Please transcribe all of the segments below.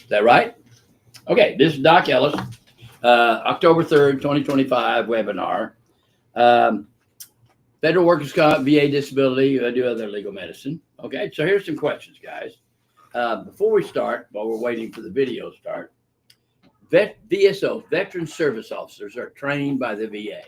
that right? Okay, this is Doc Ellis, October 3rd, 2025 webinar. Um, Federal Workers' Comp, VA disability, I do other legal medicine. Okay, so here's some questions, guys. Before we start, while we're waiting for the video to start, VSO, Veteran Service Officers, are trained by the VA.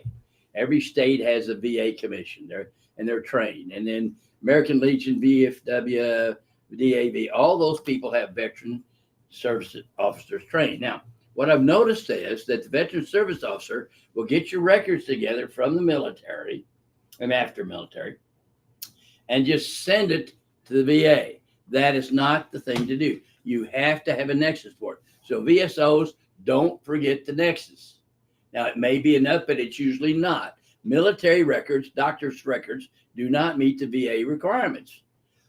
Every state has a VA commission, they're trained. And then American Legion, VFW, DAV, all those people have Veteran Service Officers trained. Now, what I've noticed is that the Veteran Service Officer will get your records together from the military and after military and just send it to the VA. That is not the thing to do. You have to have a nexus for it. So VSOs, don't forget the nexus. Now, it may be enough, but it's usually not. Military records, doctor's records, do not meet the VA requirements.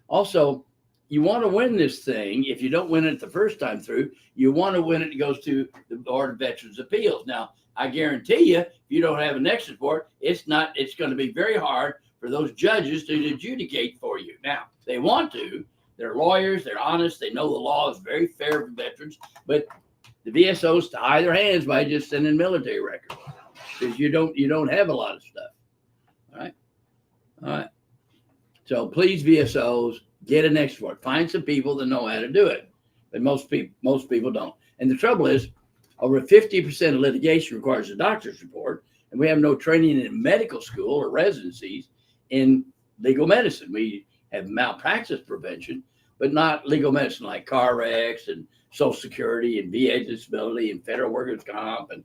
Also, you want to win this thing. If you don't win it the first time through, you want to win it. It goes to the Board of Veterans Appeals. Now, I guarantee you, if you don't have a nexus for it, it's going to be very hard for those judges to adjudicate for you. Now, they want to. They're lawyers. They're honest. They know the law is very fair for veterans, but the VSOs tie their hands by just sending military records because you don't have a lot of stuff. All right. So please, VSOs, get a nexus for it. Find some people that know how to do it, but most people don't. And the trouble is, over 50% of litigation requires a doctor's report, and we have no training in medical school or residencies in legal medicine. We have malpractice prevention, but not legal medicine like car wrecks and Social Security and VA disability and federal workers' comp and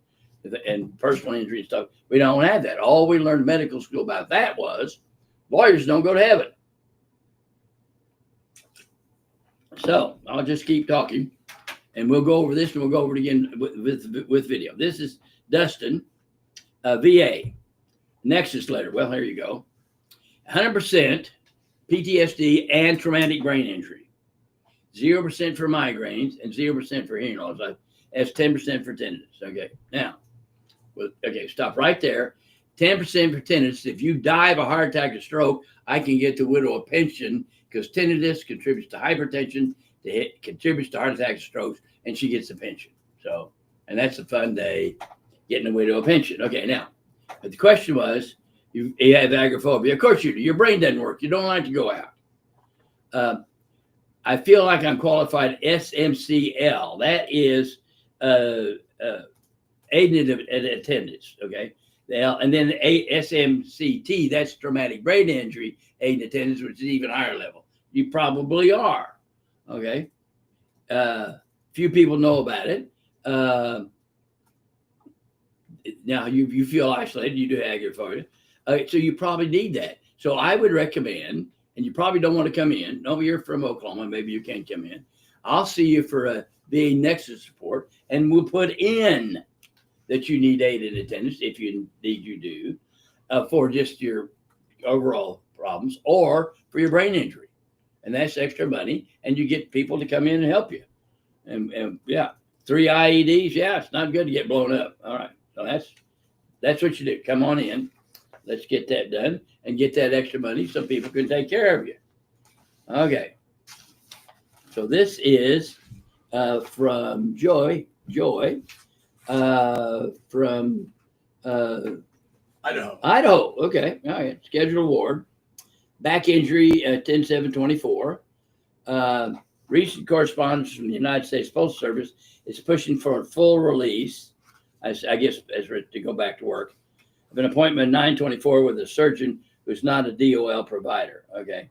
personal injury and stuff. We don't have that. All we learned in medical school about that was lawyers don't go to heaven. So I'll just keep talking, and we'll go over this, and we'll go over it again with video. This is Dustin, VA, Nexus letter. Well, here you go. 100% PTSD and traumatic brain injury. 0% for migraines and 0% for hearing loss. That's 10% for tinnitus. Okay, now, stop right there. 10% for tinnitus. If you die of a heart attack or stroke, I can get the widow a pension because tinnitus contributes to hypertension, it contributes to heart attacks and strokes, and she gets a pension. So, and that's a fun day, getting a widow a pension. Okay, now, but the question was, you have agoraphobia. Of course you do. Your brain doesn't work. You don't like to go out. I feel like I'm qualified SMCL. That is aid and attendance, okay? And then SMCT, that's traumatic brain injury, aid and attendance, which is even higher level. You probably are, okay? Few people know about it. Now, you feel isolated, you do agoraphobia. So you probably need that. So I would recommend, and you probably don't want to come in. No, you're from Oklahoma. Maybe you can't come in. I'll see you for a VA Nexus report, and we'll put in that you need aid and attendance if you do for just your overall problems or for your brain injury. And that's extra money, and you get people to come in and help you. And yeah, 3 IEDs. Yeah, it's not good to get blown up. All right. So that's what you do. Come on in. Let's get that done and get that extra money so people can take care of you. Okay. So this is from Joy from Idaho. Okay. All right. Scheduled award. Back injury 10/7/24. Recent correspondence from the United States Postal Service is pushing for a full release. I guess as to go back to work. Of an appointment 9/24 with a surgeon who's not a DOL provider. Okay.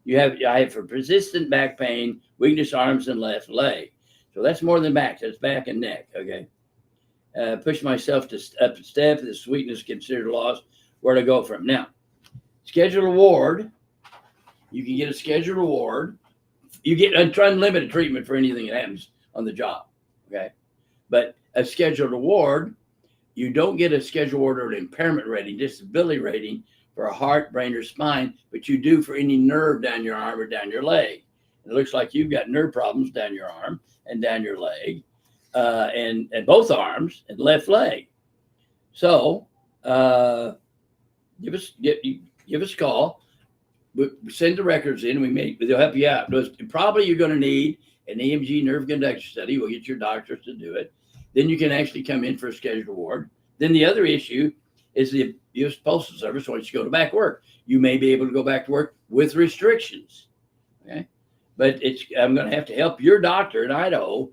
I have for persistent back pain, weakness, arms, and left leg. So that's more than back. That's back and neck. Okay. Push myself up a step. The sweetness considered lost. Where to go from now? Scheduled award. You can get a scheduled award. You get unlimited treatment for anything that happens on the job. Okay. But a scheduled award, you don't get a scheduled award or an impairment rating, disability rating for a heart, brain, or spine, but you do for any nerve down your arm or down your leg. It looks like you've got nerve problems down your arm and down your leg, and both arms and left leg. So give us a call. We'll send the records in. They'll help you out. Probably you're going to need an EMG nerve conduction study. We'll get your doctors to do it. Then you can actually come in for a scheduled award. Then the other issue is the U.S. Postal Service wants you to go back to work. You may be able to go back to work with restrictions. Okay. But I'm going to have to help your doctor in Idaho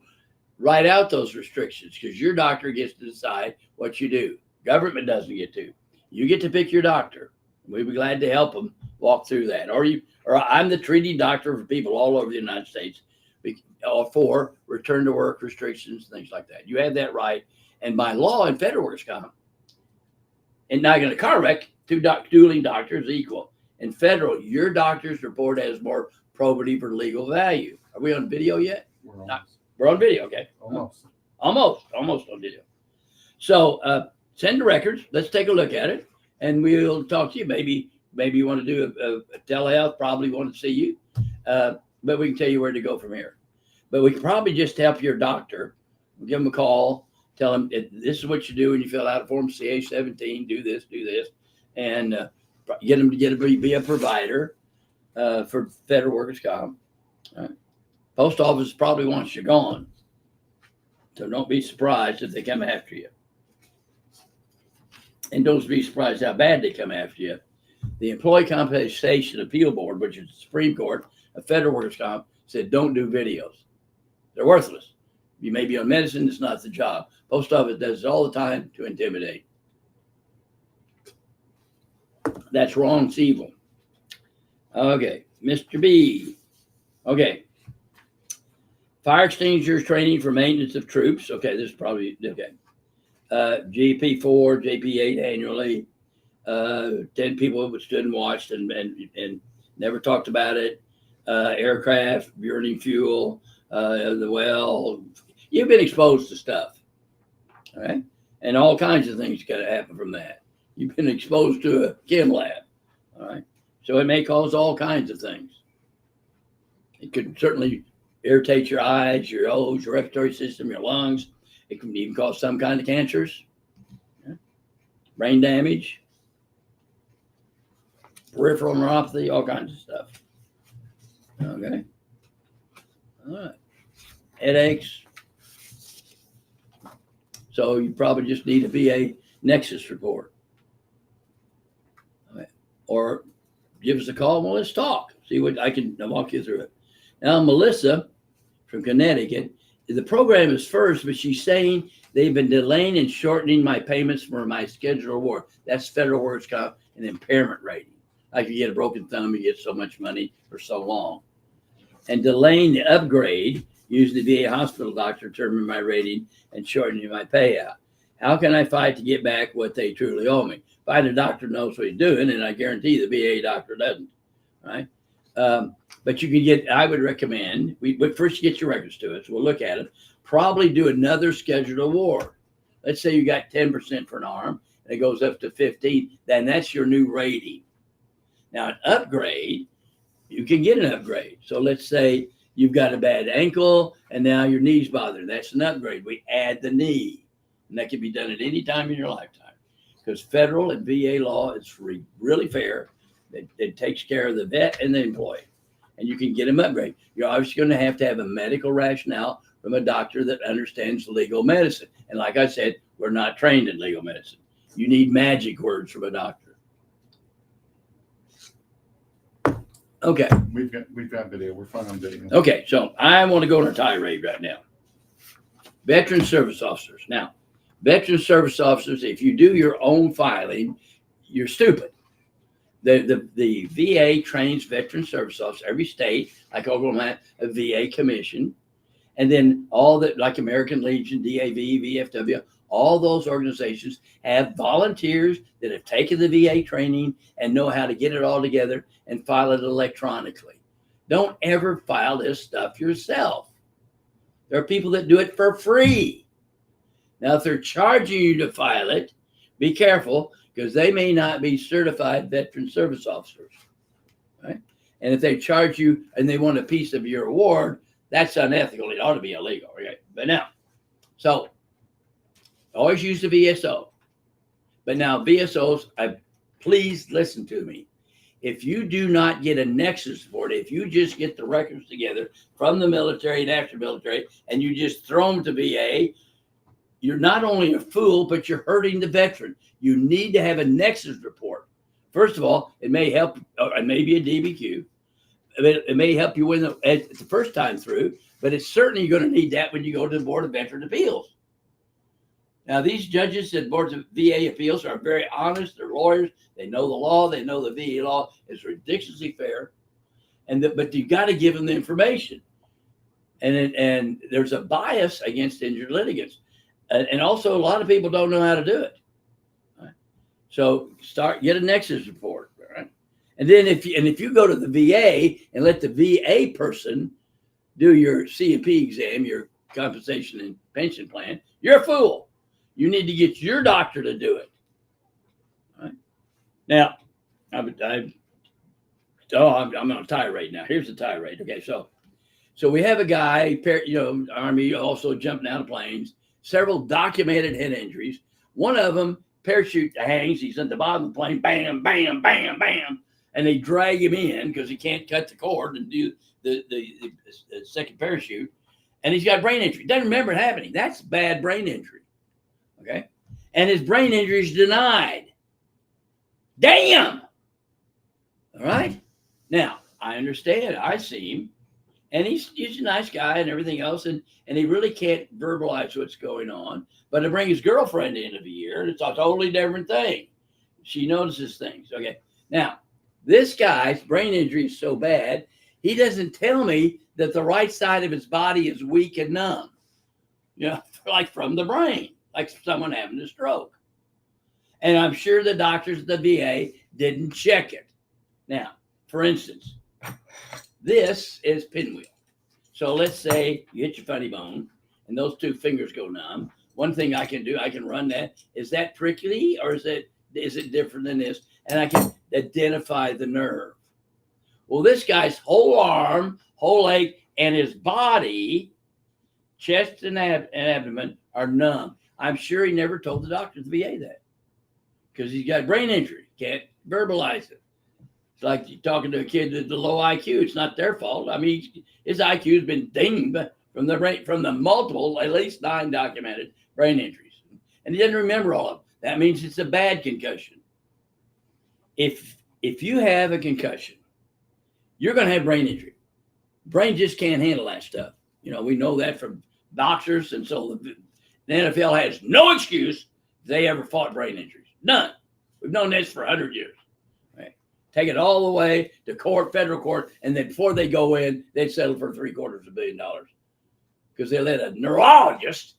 write out those restrictions, because your doctor gets to decide what you do. Government doesn't get to. You get to pick your doctor. We'd be glad to help them walk through that. Or I'm the treating doctor for people all over the United States for return to work restrictions, things like that. You have that right. And by law in federal workers' comp, and not in a car wreck, two dueling doctors equal. In federal, your doctor's report has more probative or legal value. Are we on video yet? We're on video, okay. Almost on video. So send the records. Let's take a look at it, and we'll talk to you. Maybe you want to do a telehealth. Probably want to see you, but we can tell you where to go from here. But we can probably just help your doctor. Give them a call. Tell them this is what you do when you fill out a form CA-17. Do this, and get them to be a provider for federal workers' comp. Post office probably wants you gone, so don't be surprised if they come after you. And don't be surprised how bad they come after you. The Employee Compensation Appeal Board, which is the Supreme Court of Federal Workers' Comp, said don't do videos. They're worthless. You may be on medicine, it's not the job. Post office does it all the time to intimidate. That's wrong, it's evil. Okay, Mr. B. Okay. Fire extinguishers training for maintenance of troops. Okay, this is probably, okay. GP4, JP8 annually. 10 people stood and watched and never talked about it. Aircraft, burning fuel, the well. You've been exposed to stuff, all right? And all kinds of things got to happen from that. You've been exposed to a chem lab, all right? So it may cause all kinds of things. It could certainly irritate your eyes, your nose, your respiratory system, your lungs. It can even cause some kind of cancers, brain damage, peripheral neuropathy, all kinds of stuff. Okay. All right. Headaches. So you probably just need a VA Nexus report. Okay. Or give us a call and let's talk. See what I can walk you through it. Now, Melissa from Connecticut, the program is first, but she's saying they've been delaying and shortening my payments for my scheduled award. That's federal workers' comp and impairment rating. Like you get a broken thumb, you get so much money for so long. And delaying the upgrade, use the VA hospital doctor to determine my rating and shortening my payout. How can I fight to get back what they truly owe me? Find a doctor knows what he's doing, and I guarantee the VA doctor doesn't, right? But you can get, I would recommend, but first you get your records to us. We'll look at it. Probably do another scheduled award. Let's say you got 10% for an arm, and it goes up to 15, then that's your new rating. Now, an upgrade, you can get an upgrade. So let's say you've got a bad ankle, and now your knee's bothering. That's an upgrade. We add the knee, and that can be done at any time in your lifetime. Because federal and VA law is really fair. It takes care of the vet and the employee. And you can get them upgrade. You're obviously going to have a medical rationale from a doctor that understands legal medicine. And like I said, we're not trained in legal medicine. You need magic words from a doctor. Okay. We've got video. We're fine on video. Okay, so I want to go on a tirade right now. Veteran service officers. Now, veteran service officers, if you do your own filing, you're stupid. The VA trains veteran service officers. Every state, like Oklahoma, a VA commission. And then all that, like American Legion, DAV, VFW, all those organizations have volunteers that have taken the VA training and know how to get it all together and file it electronically. Don't ever file this stuff yourself. There are people that do it for free. Now, if they're charging you to file it, be careful, because they may not be certified veteran service officers, right? And if they charge you and they want a piece of your award, that's unethical. It ought to be illegal, right? But now, so always use the VSO. But now VSOs, please listen to me. if you do not get a nexus report, if you just get the records together from the military and after military, and you just throw them to VA, you're not only a fool, but you're hurting the veteran. You need to have a nexus report. First of all, it may help, or it may be a DBQ. It may help you win the first time through, but it's certainly going to need that when you go to the Board of Veteran Appeals. Now, these judges at boards of VA appeals are very honest. They're lawyers. They know the law. They know the VA law is ridiculously fair. But you got to give them the information. And there's a bias against injured litigants. And also, a lot of people don't know how to do it. Right? So get a nexus report. Right? And then if you go to the VA and let the VA person do your C&P exam, your compensation and pension plan, you're a fool. You need to get your doctor to do it. Right? Now, I'm on a tirade now. Here's the tirade. Okay, so we have a guy, Army, also jumping out of planes, several documented head injuries. One of them, parachute hangs. He's at the bottom of the plane, bam, bam, bam, bam, and they drag him in because he can't cut the cord and do the second parachute, and he's got brain injury. Doesn't remember it happening. That's bad brain injury. Okay, and his brain injury is denied. Damn. All right. Now I understand. I see him, and he's a nice guy and everything else, and he really can't verbalize what's going on. But to bring his girlfriend in of a year, it's a totally different thing. She notices things. Okay. Now this guy's brain injury is so bad, he doesn't tell me that the right side of his body is weak and numb. Like from the brain. Like someone having a stroke. And I'm sure the doctors at the VA didn't check it. Now, for instance, this is pinwheel. So let's say you hit your funny bone and those two fingers go numb. One thing I can do, I can run that. Is that prickly or is it different than this? And I can identify the nerve. Well, this guy's whole arm, whole leg, and his body, chest and abdomen are numb. I'm sure he never told the doctor at the VA that because he's got brain injury. Can't verbalize it. It's like you're talking to a kid with a low IQ. It's not their fault. I mean, his IQ has been dinged from the multiple, at least 9 documented brain injuries. And he doesn't remember all of them. That means it's a bad concussion. If you have a concussion, you're going to have brain injury. Brain just can't handle that stuff. We know that from boxers. And so the NFL has no excuse if they ever fought brain injuries. None. We've known this for 100 years. Right? Take it all the way to court, federal court, and then before they go in, they'd settle for $750 million because they let a neurologist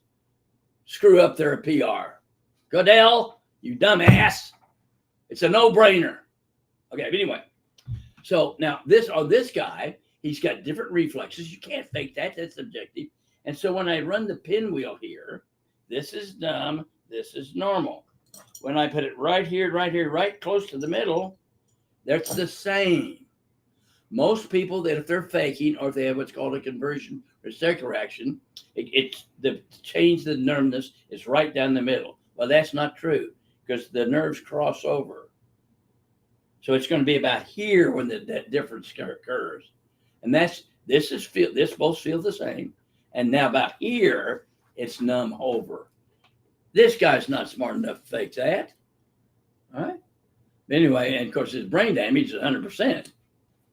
screw up their PR. Goodell, you dumbass. It's a no-brainer. Okay, but anyway. So now this guy, he's got different reflexes. You can't fake that. That's subjective. And so when I run the pinwheel here, this is numb, this is normal. When I put it right here, right close to the middle, that's the same. Most people that if they're faking or if they have what's called a conversion or secular action, it's the change the numbness is right down the middle. Well, that's not true because the nerves cross over. So it's going to be about here when that difference occurs. And this both feel the same. And now about here, it's numb over. This guy's not smart enough to fake that. All right. Anyway, and of course, his brain damage is 100%.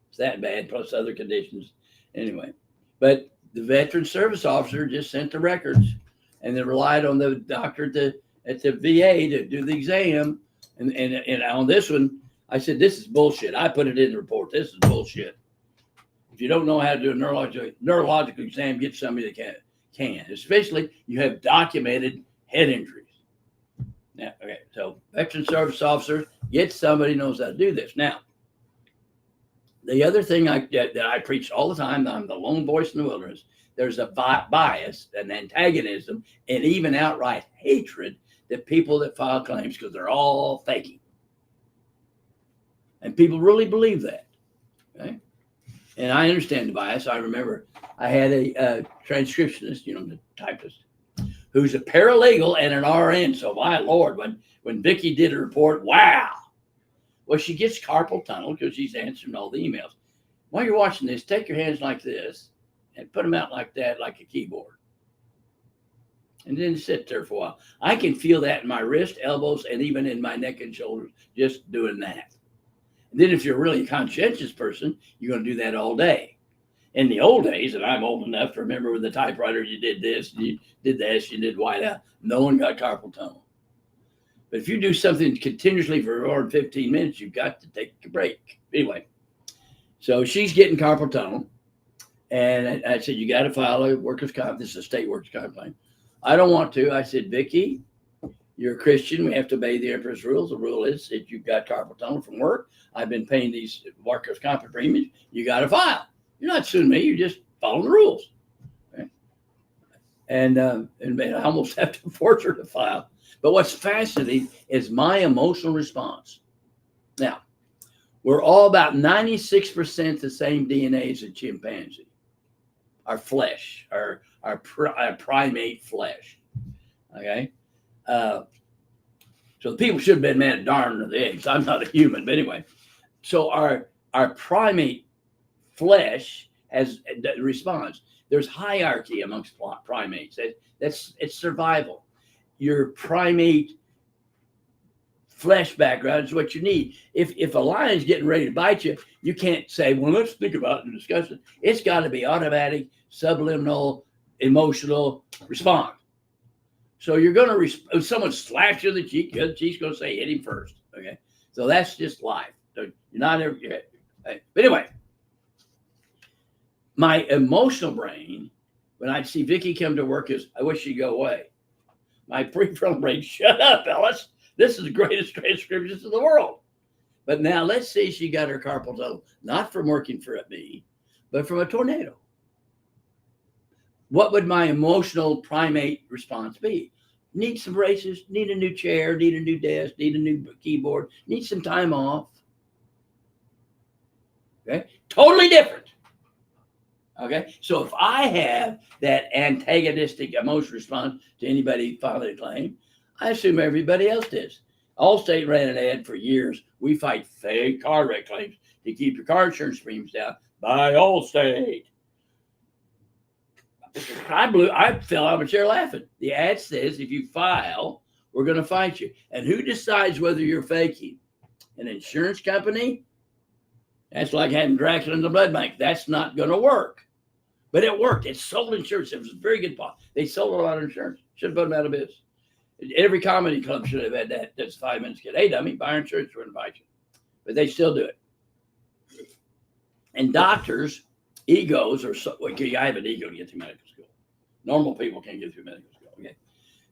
It's that bad, plus other conditions. Anyway, but the veteran service officer just sent the records, and they relied on the doctor at the VA to do the exam. And on this one, I said, this is bullshit. I put it in the report. This is bullshit. If you don't know how to do a neurological exam, get somebody that can. Especially you have documented head injuries. Now, okay, so veteran service officers, get somebody who knows how to do this. Now, the other thing that I preach all the time, I'm the lone voice in the wilderness, there's a bias, an antagonism, and even outright hatred that people that file claims because they're all faking. And people really believe that. Okay? And I understand the bias. I remember I had a transcriptionist, the typist, who's a paralegal and an RN. So my Lord, when Vicky did a report, wow. Well, she gets carpal tunnel because she's answering all the emails. While you're watching this, take your hands like this and put them out like that, like a keyboard. And then sit there for a while. I can feel that in my wrist, elbows, and even in my neck and shoulders, just doing that. And then if you're a really conscientious person, you're going to do that all day. In the old days, and I'm old enough to remember with the typewriter, you did this, you did this, you did whiteout. No one got carpal tunnel. But if you do something continuously for more than 15 minutes, you've got to take a break. Anyway, so she's getting carpal tunnel. And I said, you got to file a workers' comp. This is a state workers' comp claim. I don't want to. I said, Vicki, you're a Christian. We have to obey the emperor's rules. The rule is that you've got carpal tunnel from work. I've been paying these workers' comp premiums. You got to file. You're not suing me. You're just following the rules. Okay? And I almost have to force her to file. But what's fascinating is my emotional response. Now, we're all about 96% the same DNA as a chimpanzee. Our flesh, our primate flesh. Okay? So the people should have been mad at darn the eggs. I'm not a human, but anyway. So our primate flesh responds. There's hierarchy amongst primates. It's survival. Your primate flesh background is what you need. If a lion's getting ready to bite you, you can't say, well, let's think about it and discuss it. It's got to be automatic, subliminal, emotional response. So you're going to, if someone slaps you in the cheek, the other cheek's going to say, hit him first. Okay. So that's just life. So you're not ever, but anyway, my emotional brain, when I'd see Vicki come to work, is, I wish she'd go away. My prefrontal brain, shut up, Ellis. This is the greatest transcriptionist in the world. But now let's say she got her carpal tunnel, not from working for me, but from a tornado. What would my emotional primate response be? Need some braces, need a new chair, need a new desk, need a new keyboard, need some time off. Okay, totally different. Okay, so if I have that antagonistic emotional response to anybody filing a claim, I assume everybody else does. Allstate ran an ad for years. We fight fake car wreck claims to keep your car insurance premiums down. Buy Allstate. I fell out of my chair laughing. The ad says if you file, we're going to fight you. And who decides whether you're faking? An insurance company? That's like having Dracula in the blood bank. That's not going to work. But it worked. It sold insurance. It was a very good pot. They sold a lot of insurance. Should have put them out of business. Every comedy club should have had that. That's 5 minutes kid. Hey, dummy, buy our insurance, we're going to buy you. But they still do it. And doctors, egos are so, well, I have an ego to get through medical school. Normal people can't get through medical school. Okay.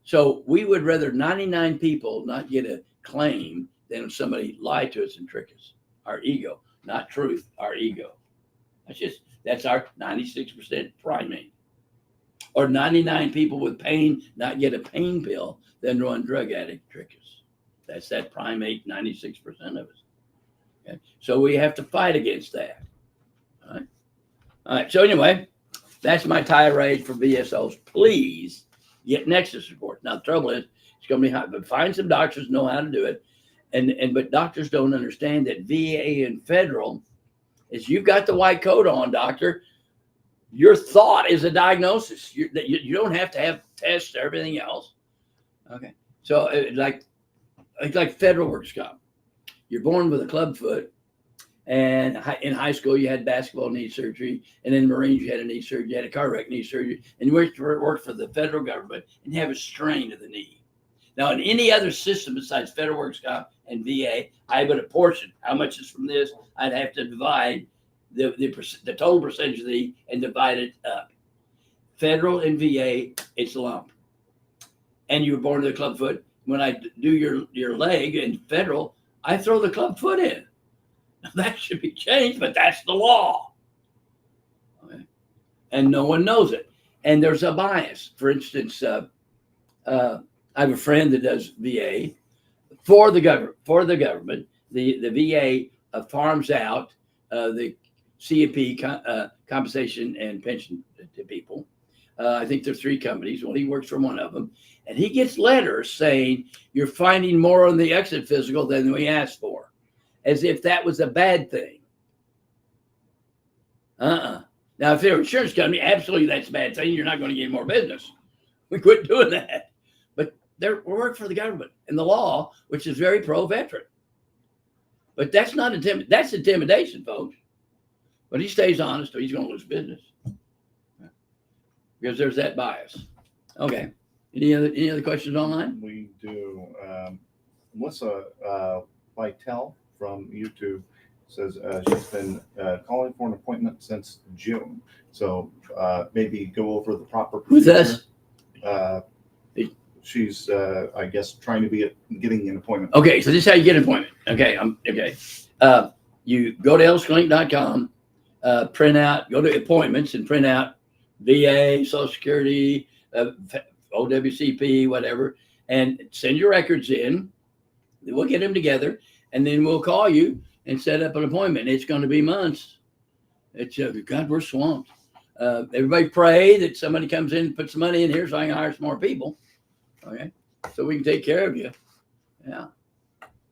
So we would rather 99 people not get a claim than somebody lie to us and trick us. Our ego, not truth, our ego. That's our 96% primate. Or 99 people with pain not get a pain pill, then run drug addict trick us. That's that primate 96% of us. Okay? So we have to fight against that. All right. All right. So anyway, that's my tirade for VSOs. Please get Nexus report. Now the trouble is, it's going to be hard, but find some doctors who know how to do it. But doctors don't understand that VA and federal is you've got the white coat on, doctor. Your thought is a diagnosis. You don't have to have tests or everything else. Okay. So it's like federal workers' comp. You're born with a club foot, and in high school you had basketball knee surgery, and in the Marines you had a knee surgery, you had a car wreck knee surgery, and you worked for the federal government and you have a strain of the knee. Now, in any other system besides federal workers' comp and VA, I would apportion how much is from this. I'd have to divide the total percentage of the and divide it up. Federal and VA, it's a lump. And you were born with a club foot. When I do your leg in federal, I throw the club foot in. Now, that should be changed, but that's the law. Okay. And no one knows it. And there's a bias. For instance, I have a friend that does VA for the government. The VA farms out the C&P compensation and pension to people. I think there's 3 companies. Well, he works for one of them, and he gets letters saying you're finding more on the exit physical than we asked for. as if that was a bad thing. Now, if they're an insurance company, absolutely that's a bad thing. You're not going to get more business. We quit doing that. But we work for the government and the law, which is very pro-veteran. But that's not that's intimidation, folks. But he stays honest, or he's going to lose business because there's that bias. Okay. Any other questions online? We do. Melissa Vitale from YouTube says she's been calling for an appointment since June. So maybe go over the proper procedure. Who's this? She's, I guess, trying to be getting an appointment. Okay, so this is how you get an appointment. Okay, okay. You go to ellisclink.com, print out, go to appointments and print out VA, Social Security, OWCP, whatever, and send your records in. We'll get them together, and then we'll call you and set up an appointment. It's going to be months. It's God, we're swamped. Everybody pray that somebody comes in and puts some money in here so I can hire some more people. Okay, so we can take care of you. Yeah.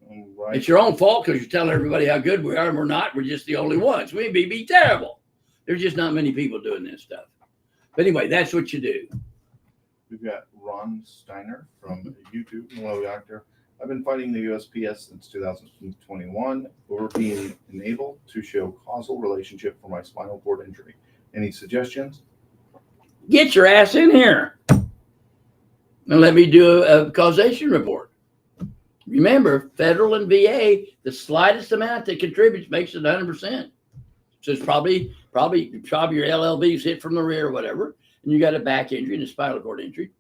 Right. It's your own fault because you're telling everybody how good we are, and we're not. We're just the only ones. We'd be terrible. There's just not many people doing this stuff. But anyway, that's what you do. We've got Ron Steiner from YouTube. Hello, doctor. I've been fighting the USPS since 2021 over being unable to show causal relationship for my spinal cord injury. Any suggestions? Get your ass in here and let me do a causation report. Remember, federal and VA, the slightest amount that contributes makes it 100%. So it's probably your LLB's hit from the rear or whatever, and you got a back injury and a spinal cord injury.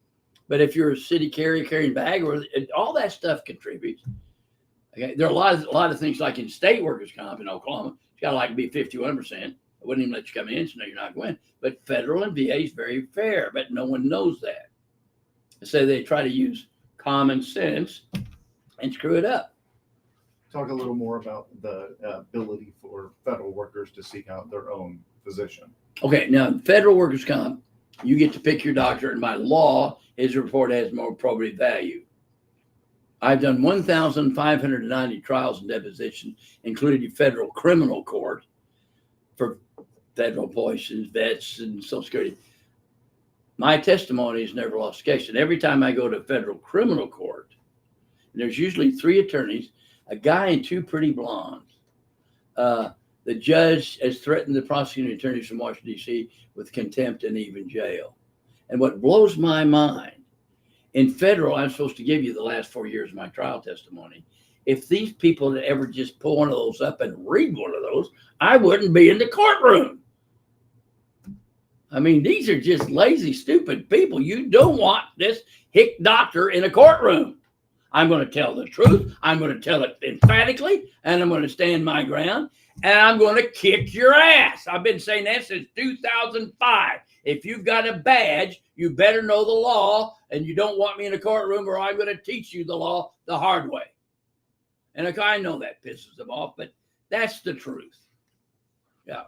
But if you're a city carrier carrying bag, or all that stuff contributes. Okay, there are a lot of things like in state workers' comp in Oklahoma, it's got to like be 51%. I wouldn't even let you come in, so no, you're not going. But federal and VA is very fair, but no one knows that. So they try to use common sense and screw it up. Talk a little more about the ability for federal workers to seek out their own physician. Okay, now federal workers' comp, you get to pick your doctor, and by law, his report has more probative value. I've done 1,590 trials and depositions, including federal criminal court for federal employees, vets, and Social Security. My testimony has never lost a case. And every time I go to federal criminal court, and there's usually 3 attorneys, a guy and 2 pretty blondes. The judge has threatened the prosecuting attorneys from Washington, D.C. with contempt and even jail. And what blows my mind, in federal, I'm supposed to give you the last 4 years of my trial testimony. If these people had ever just pull one of those up and read one of those, I wouldn't be in the courtroom. I mean, these are just lazy, stupid people. You don't want this hick doctor in a courtroom. I'm going to tell the truth. I'm going to tell it emphatically, and I'm going to stand my ground, and I'm going to kick your ass. I've been saying that since 2005. If you've got a badge, you better know the law, and you don't want me in a courtroom, or I'm going to teach you the law the hard way. And I know that pisses them off, but that's the truth. Yeah.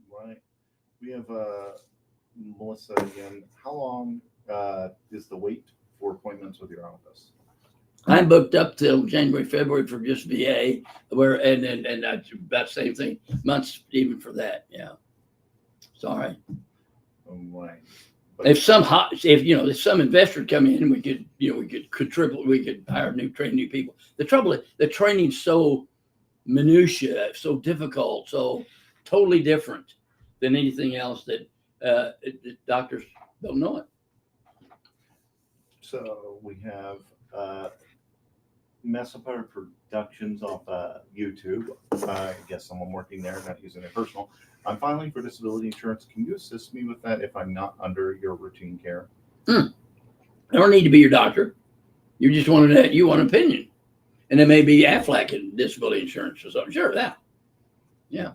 Right. We have Melissa again. How long is the wait for appointments with your office? I'm booked up till January, February for just VA, and that's about the same thing. Months even for that. Yeah. Sorry. Right. If some investor would come in, we could triple, we could hire train new people. The trouble is the training's so minutiae, so difficult, so totally different than anything else that doctors don't know it. So we have Messipa Productions off YouTube. I guess someone working there, not using it personal. I'm filing for disability insurance. Can you assist me with that if I'm not under your routine care? I don't need to be your doctor. You just want an opinion. And it may be Aflac and disability insurance or something. Sure, that. Yeah.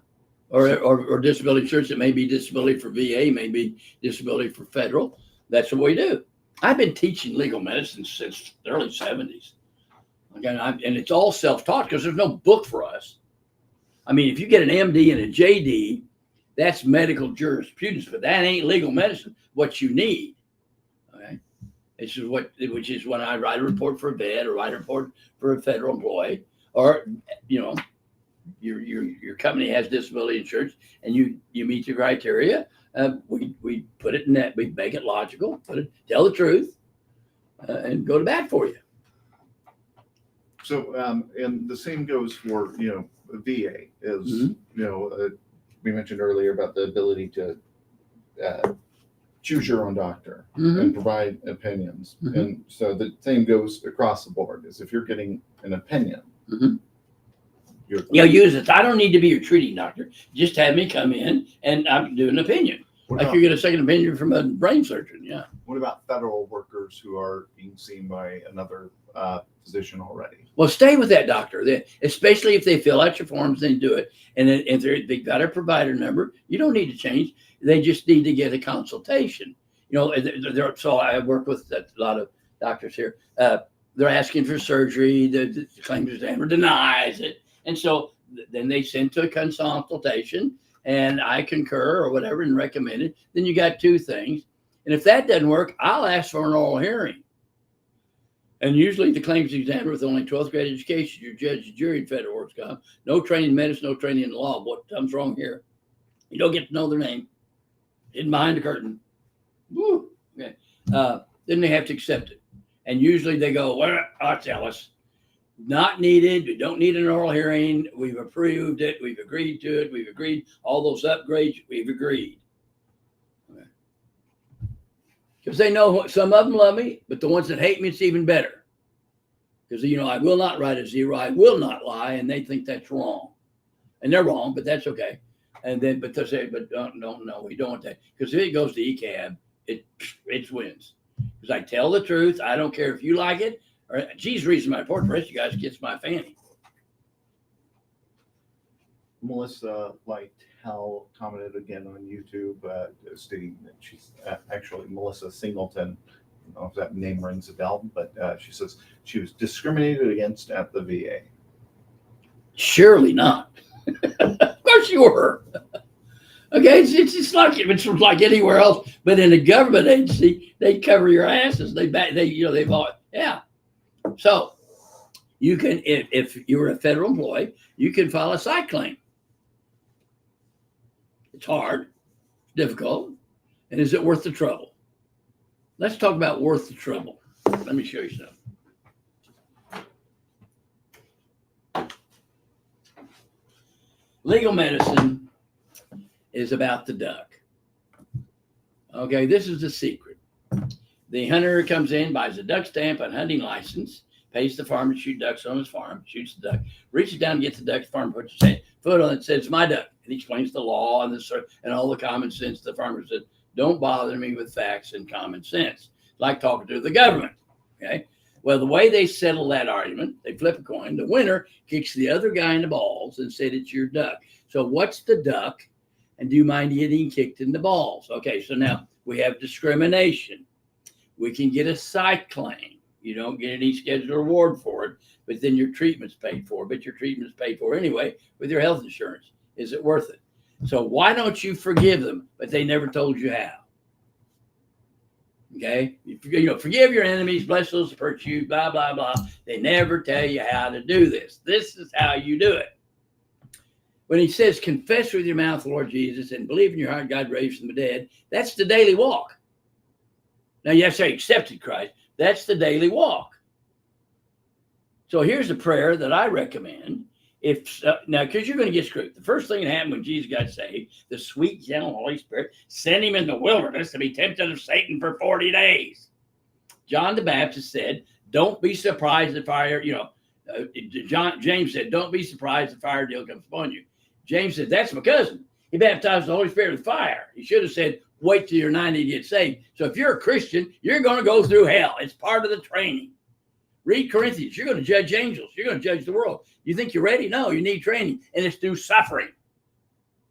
Or disability insurance. It may be disability for VA, may be disability for federal. That's what we do. I've been teaching legal medicine since the early 70s. Again, and it's all self-taught because there's no book for us. I mean, if you get an MD and a JD, that's medical jurisprudence, but that ain't legal medicine. What you need, okay? Which is when I write a report for a vet or write a report for a federal employee, or your company has disability insurance and you meet the criteria, we put it in that, we make it logical, tell the truth, and go to bat for you. So, and the same goes for, VA is, we mentioned earlier about the ability to choose your own doctor and provide opinions. And so the same goes across the board is if you're getting an opinion, use it. I don't need to be your treating doctor. Just have me come in and I'm doing an opinion. You get a second opinion from a brain surgeon. Yeah. What about federal workers who are being seen by another physician already? Well, stay with that doctor, especially if they fill out your forms, they do it. And if they've got a provider number, you don't need to change. They just need to get a consultation. So I work with a lot of doctors here. They're asking for surgery. The claims examiner denies it. And so then they send to a consultation, and I concur or whatever and recommend it. Then you got two things. And if that doesn't work, I'll ask for an oral hearing. And usually the claims examiner with only 12th grade education, your judge, jury, and federal works comp, no training in medicine, no training in law. What comes wrong here? You don't get to know their name. Hidden behind the curtain. Woo. Okay. Then they have to accept it. And usually they go, well, tell us. Not needed. We don't need an oral hearing. We've approved it. We've agreed to it. We've agreed. All those upgrades, we've agreed. Because they know some of them love me, but the ones that hate me, it's even better. Because, I will not write a zero. I will not lie. And they think that's wrong. And they're wrong, but that's okay. And then, but they say, but no, we don't want that. Because if it goes to ECAB, it wins. Because I tell the truth. I don't care if you like it. Or, geez, reason my report, the rest of you guys gets my fanny. Melissa Lytle commented again on YouTube, stating that she's actually Melissa Singleton. I don't know if that name rings a bell, but she says she was discriminated against at the VA. Surely not. Of course you were. Okay, it's like anywhere else, but in a government agency, they cover your asses. They've all, yeah. So you can, if you're a federal employee, you can file a psych claim. It's hard, difficult, and is it worth the trouble? Let's talk about worth the trouble. Let me show you something. Legal medicine is about the duck. Okay, this is the secret. The hunter comes in, buys a duck stamp and hunting license, pays the farmer to shoot ducks on his farm, shoots the duck, reaches down and gets the duck. The farmer puts his foot on it, says, "It's my duck." And he explains the law and all the common sense. The farmer said, "Don't bother me with facts and common sense." Like talking to the government. Okay. Well, the way they settle that argument, they flip a coin. The winner kicks the other guy in the balls and said, "It's your duck." So what's the duck? And do you mind getting kicked in the balls? Okay. So now we have discrimination. We can get a psych claim. You don't get any scheduled reward for it, but then your treatment's paid for. But your treatment's paid for anyway with your health insurance. Is it worth it? So why don't you forgive them? But they never told you how. Okay? Forgive your enemies, bless those who hurt you, blah, blah, blah. They never tell you how to do this. This is how you do it. When he says, confess with your mouth the Lord Jesus and believe in your heart God raised from the dead, that's the daily walk. Now, you have to say accepted Christ. That's the daily walk. So here's a prayer that I recommend. Now, because you're going to get screwed. The first thing that happened when Jesus got saved, the sweet, gentle Holy Spirit sent him in the wilderness to be tempted of Satan for 40 days. John the Baptist said, "Don't be surprised if fire," James said, "Don't be surprised if fire deal comes upon you." James said, "That's my cousin. He baptized the Holy Spirit with fire." He should have said, "Wait till you're 90 to get saved." So if you're a Christian, you're going to go through hell. It's part of the training. Read Corinthians. You're going to judge angels. You're going to judge the world. You think you're ready? No, you need training. And it's through suffering.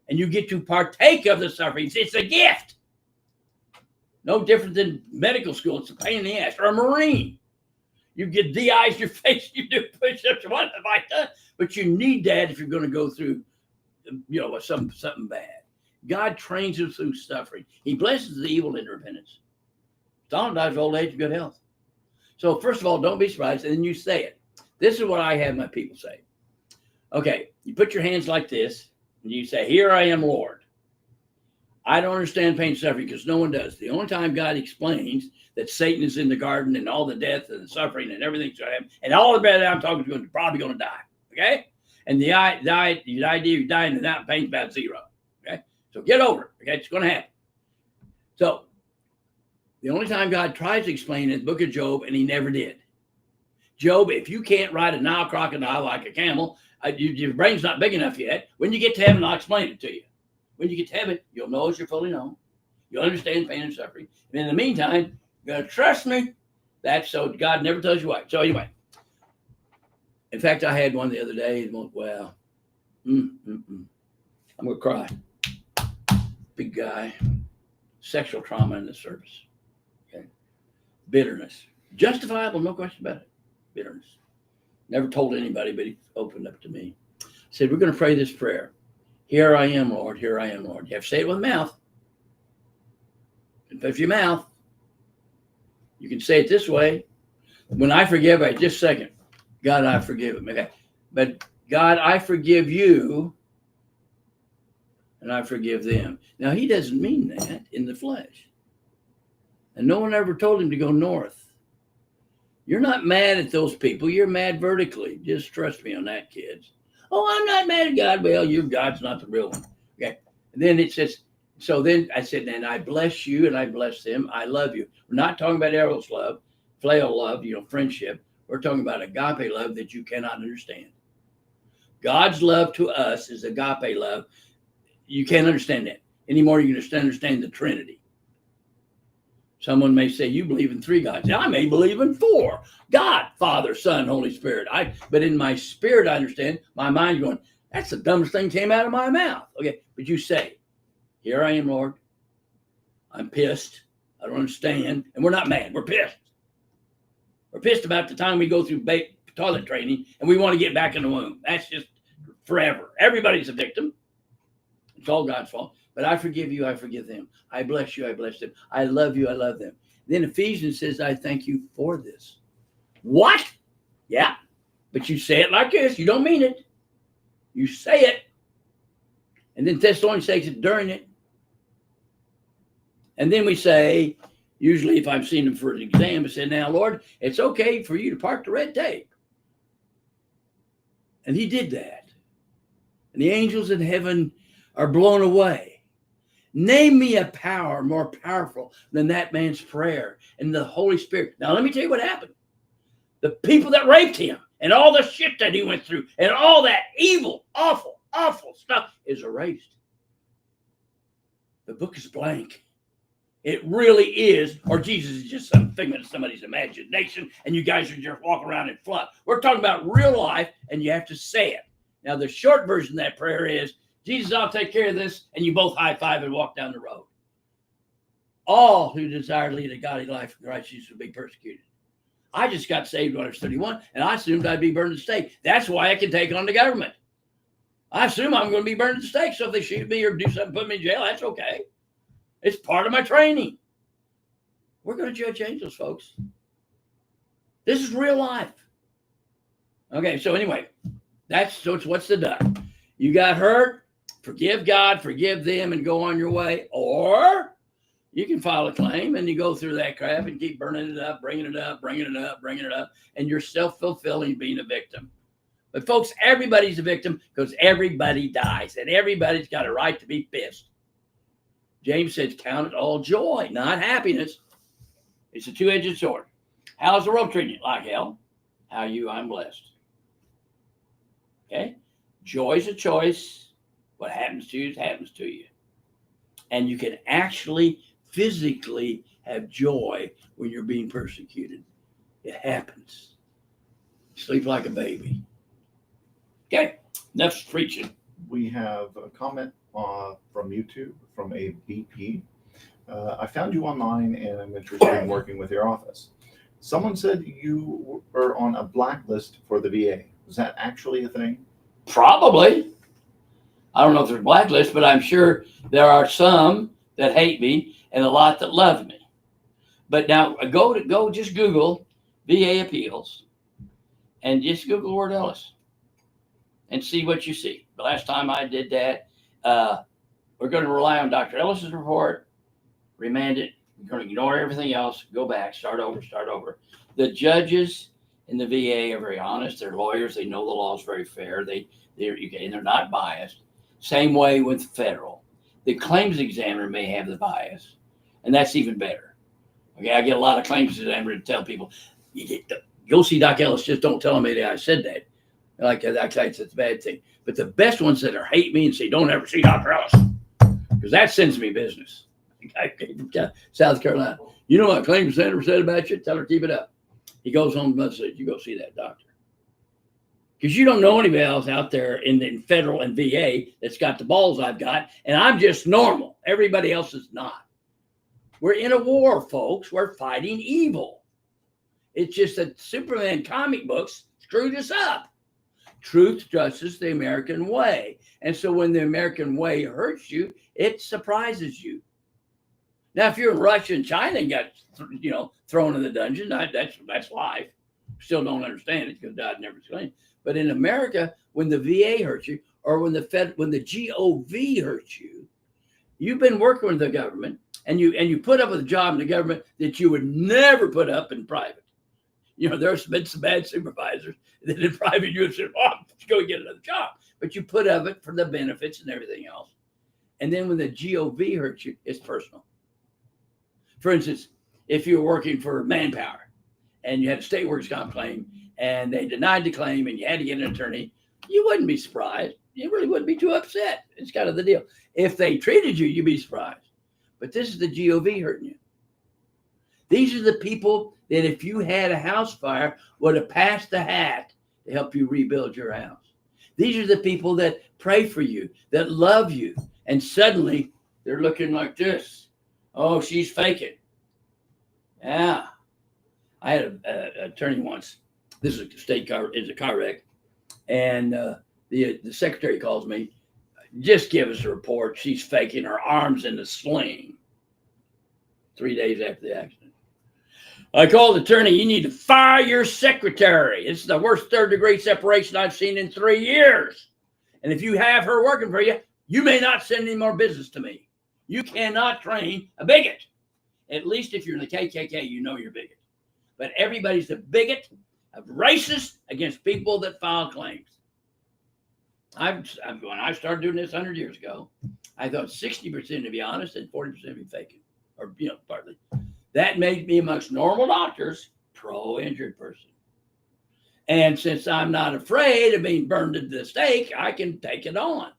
And you get to partake of the suffering. It's a gift. No different than medical school. It's a pain in the ass. Or a Marine. You get de-ice your face. You do push-ups. What have I done? But you need that if you're going to go through, something bad. God trains us through suffering. He blesses the evil into repentance. Solomon dies of old age and good health. So first of all, don't be surprised, and then you say it. This is what I have my people say. Okay, you put your hands like this, and you say, "Here I am, Lord." I don't understand pain and suffering because no one does. The only time God explains that Satan is in the garden and all the death and the suffering and everything's going to happen, and all the bad I'm talking is probably going to die. Okay, and the idea of dying without pain is about zero. Okay, so get over it. Okay, it's going to happen. So the only time God tries to explain it is the book of Job, and he never did. Job, if you can't ride a Nile crocodile like a camel, your brain's not big enough yet. When you get to heaven, I'll explain it to you. When you get to heaven, you'll know as you're fully known. You'll understand pain and suffering. And in the meantime, you're going to trust me. That's so God never tells you why. So anyway, in fact, I had one the other day. Well, I'm going to cry. Big guy. Sexual trauma in the service. Okay. Bitterness. Justifiable, no question about it. Bitterness. Never told anybody, but he opened up to me. Said, we're going to pray this prayer. Here I am, Lord. Here I am, Lord. You have to say it with the mouth. Confess your mouth. You can say it this way. When I forgive, just a second. God, I forgive him. Okay. But God, I forgive you. And I forgive them. Now, he doesn't mean that in the flesh. And no one ever told him to go north. You're not mad at those people. You're mad vertically. Just trust me on that, kids. Oh, I'm not mad at God. Well, your God's not the real one. Okay. And then it says, so then I said, and I bless you and I bless them. I love you. We're not talking about eros love, phileo love, friendship. We're talking about agape love that you cannot understand. God's love to us is agape love. You can't understand that anymore. You can understand the Trinity. Someone may say, you believe in three gods. I may believe in four. God, Father, Son, Holy Spirit. But in my spirit, I understand. My mind's going, that's the dumbest thing came out of my mouth. Okay, but you say, here I am, Lord. I'm pissed. I don't understand. And we're not mad. We're pissed. We're pissed about the time we go through toilet training and we want to get back in the womb. That's just forever. Everybody's a victim. It's all God's fault. But I forgive you, I forgive them. I bless you, I bless them. I love you, I love them. Then Ephesians says, I thank you for this. What? Yeah. But you say it like this. You don't mean it. You say it. And then Thessalonians takes it during it. And then we say, usually if I'm seeing them for an exam, I say, now, Lord, it's okay for you to park the red tape. And he did that. And the angels in heaven are blown away. Name me a power more powerful than that man's prayer and the Holy Spirit. Now, let me tell you what happened. The people that raped him and all the shit that he went through and all that evil, awful, awful stuff is erased. The book is blank. It really is, or Jesus is just some figment of somebody's imagination and you guys are just walking around in fluff. We're talking about real life and you have to say it. Now, the short version of that prayer is, Jesus, I'll take care of this, and you both high five and walk down the road. All who desire to lead a godly life in Christ Jesus will be persecuted. I just got saved when I was 31, and I assumed I'd be burned at the stake. That's why I can take on the government. I assume I'm going to be burned at the stake, so if they shoot me or do something, put me in jail, that's okay. It's part of my training. We're going to judge angels, folks. This is real life. Okay, so anyway, what's the duck? You got hurt? Forgive God, forgive them, and go on your way. Or you can file a claim and you go through that crap and keep burning it up, bringing it up, bringing it up, bringing it up, and you're self-fulfilling being a victim. But folks, everybody's a victim because everybody dies, and everybody's got a right to be pissed. James says, count it all joy, not happiness. It's a two-edged sword. How's the world treating you? Like hell. How you? I'm blessed. Okay? Joy's a choice. What happens to you happens to you. And you can actually physically have joy when you're being persecuted. It happens. Sleep like a baby. Okay, enough preaching. We have a comment from YouTube from a BP. I found you online and I'm interested in working with your office. Someone said you were on a blacklist for the VA. Is that actually a thing? Probably. I don't know if there's a blacklist, but I'm sure there are some that hate me and a lot that love me. But now just Google VA appeals and just Google the word Ellis. and see what you see. The last time I did that, we're going to rely on Dr. Ellis's report, remand it. We're going to ignore everything else, go back, start over. The judges in the VA are very honest. They're lawyers. They know the law is very fair. They're not biased. Same way with federal. The claims examiner may have the bias, and that's even better. Okay, I get a lot of claims examiners to tell people, go see Doc Ellis, just don't tell him that I said that. Like that's a bad thing. But the best ones that are hate me and say, don't ever see Dr. Ellis, because that sends me business. South Carolina. You know what claims examiner said about you? Tell her keep it up. He goes home and says, you go see that doctor. Because you don't know anybody else out there in federal and VA that's got the balls I've got, and I'm just normal. Everybody else is not. We're in a war, folks. We're fighting evil. It's just that Superman comic books screwed us up. Truth, justice, the American way. And so when the American way hurts you, it surprises you. Now, if you're in Russia and China and got, thrown in the dungeon, that's life. Still don't understand it because God never explained. But in America, when the VA hurts you, or when the GOV hurts you, you've been working with the government, and you put up with a job in the government that you would never put up in private. There's been some bad supervisors that in private you would say, "Oh, go get another job," but you put up it for the benefits and everything else. And then when the GOV hurts you, it's personal. For instance, if you were working for Manpower and you had a state workers' comp claim and they denied the claim and you had to get an attorney, you wouldn't be surprised. You really wouldn't be too upset. It's kind of the deal. If they treated you, you'd be surprised. But this is the GOV hurting you. These are the people that if you had a house fire would have passed the hat to help you rebuild your house. These are the people that pray for you, that love you, and suddenly they're looking like this. Oh, she's faking. Yeah. I had an attorney once. This is a car wreck. And the secretary calls me, just give us a report. She's faking, her arms in a sling. 3 days after the accident. I called the attorney, you need to fire your secretary. This is the worst third-degree separation I've seen in 3 years. And if you have her working for you, you may not send any more business to me. You cannot train a bigot. At least if you're in the KKK, you know you're a bigot. But everybody's a bigot, a racist against people that file claims. When I started doing this 100 years ago, I thought 60% to be honest and 40% to be faking, or partly. That made me amongst normal doctors pro-injured person. And since I'm not afraid of being burned at the stake, I can take it on.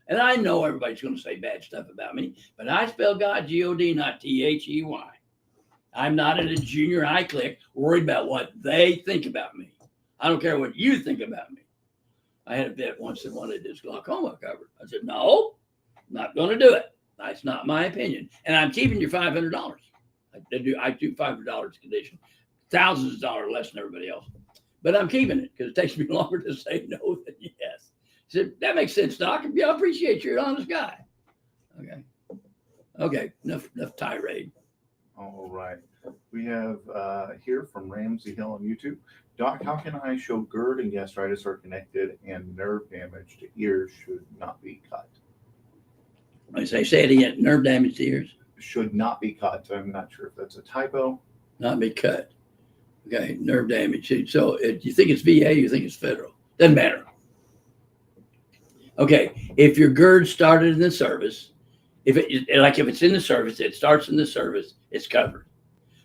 And I know everybody's going to say bad stuff about me, but I spell God G-O-D, not T-H-E-Y. I'm not in a junior high clique worried about what they think about me. I don't care what you think about me. I had a vet once that wanted this glaucoma covered. I said, no, I'm not going to do it. That's not my opinion. And I'm keeping your $500. I do $500 condition, thousands of dollars less than everybody else. But I'm keeping it because it takes me longer to say no than yes. He said, that makes sense, Doc. Yeah, I appreciate you. You're an honest guy. Okay. Enough tirade. All right. We have here from Ramsey Hill on YouTube. Doc, how can I show GERD and gastritis are connected and nerve damage to ears should not be cut? I say it again. Nerve damage to ears. Should not be cut. I'm not sure if that's a typo. Not be cut. Okay. Nerve damage. So you think it's VA, you think it's federal. Doesn't matter. Okay. If your GERD started in the service, if it's in the service, it starts in the service, it's covered.